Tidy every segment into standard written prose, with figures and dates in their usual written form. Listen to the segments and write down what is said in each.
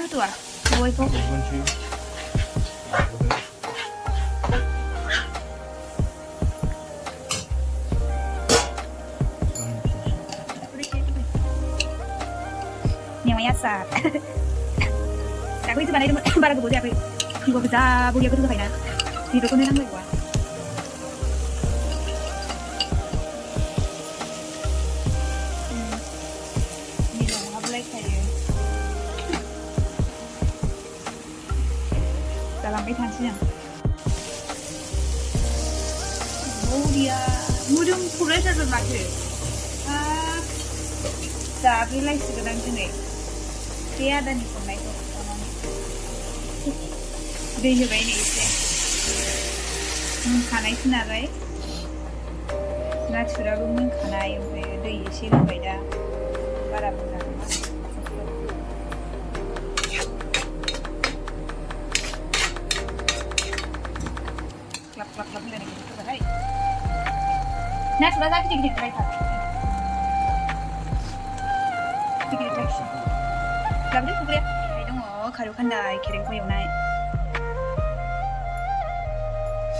होथ'आ मेवाइखौ मेवाइ आसार दाख्लैसो बानायदोंमोन बारा गोबाव जायाखै भिडिअ'खौ जा बरिया गोथाव जाखायोना बेदरखौनो नांलायगौआ जालांबाय थानोसै आं बरिया मोदोमफ्रुलायथारबाय माथो जाब्रेलायसिगोन आं दिनै बे आदानि संनायखौ दै होबाय नै एसे मोनखानायसो नालाय नाथुराबो मोनखानाय ओमफ्राय दै एसे होबाय दा बारा बुरजा नङा ग्लाब ग्लाब ग्लाब होलायनाय होबाय नाथुरा जा गिदिर गिदिर द्रायथार गिदिर गिदिर लाबोदो खुब्राया ओमफ्राय दङ खारौ खान्दाय खेरेंखौ एवनाय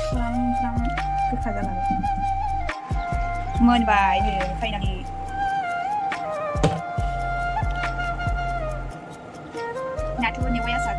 फ्राम फ्राम गोखा जालांबाय मोनबाय नै फाइनालि नाथुर मेवाइ आसार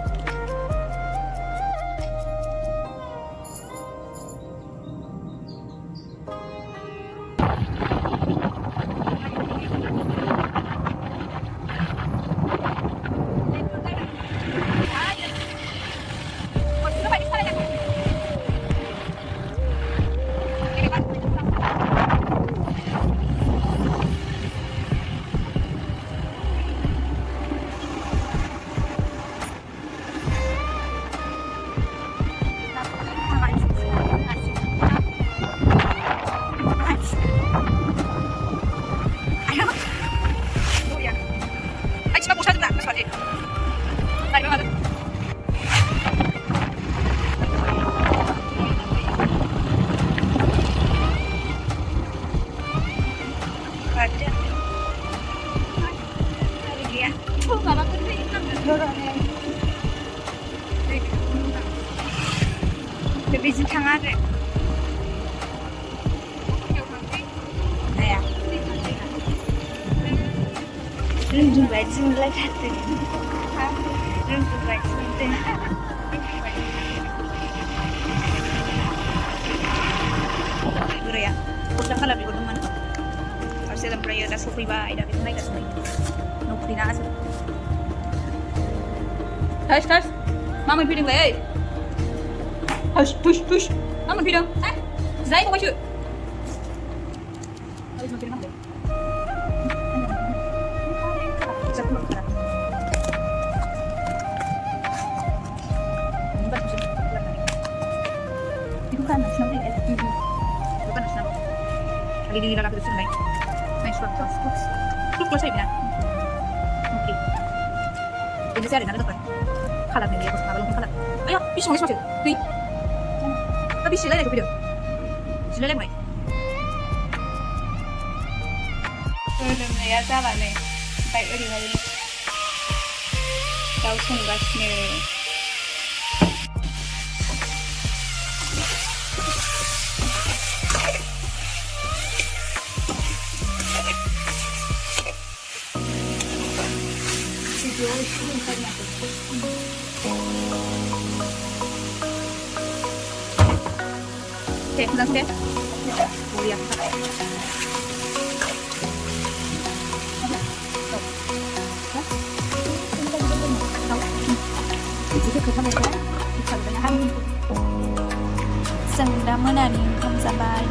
बेजों थाङा आरो रोंजोबबायदि मोनलायथारदों रोंजोबबायदि मोनदों बोराया गस्ला खालार बिहरदोंमोन पार्सेल ओमफ्राय दा सफैबाय दा बेखौ नायगासिनो न' फैना आसो थस थस मा मोनफैदोंलाय थस थुस थुस मा मोनफैदों जिराय फंबायसो मोनफैदों नालाय Kali ini lalaki itu senang, main surat terus, terus kelas saya bilang, oke, ini saya ada nada depan, kalah nih dia, bos malah kalah, ayo, bisa mau masuk, nih, tapi sila lagi video, sila lagi main, belum ya salah nih, baik udah hari, tahu sunggas nih. Oke, udah sudah. Mau lihat. Sedang menani onkam जाबाय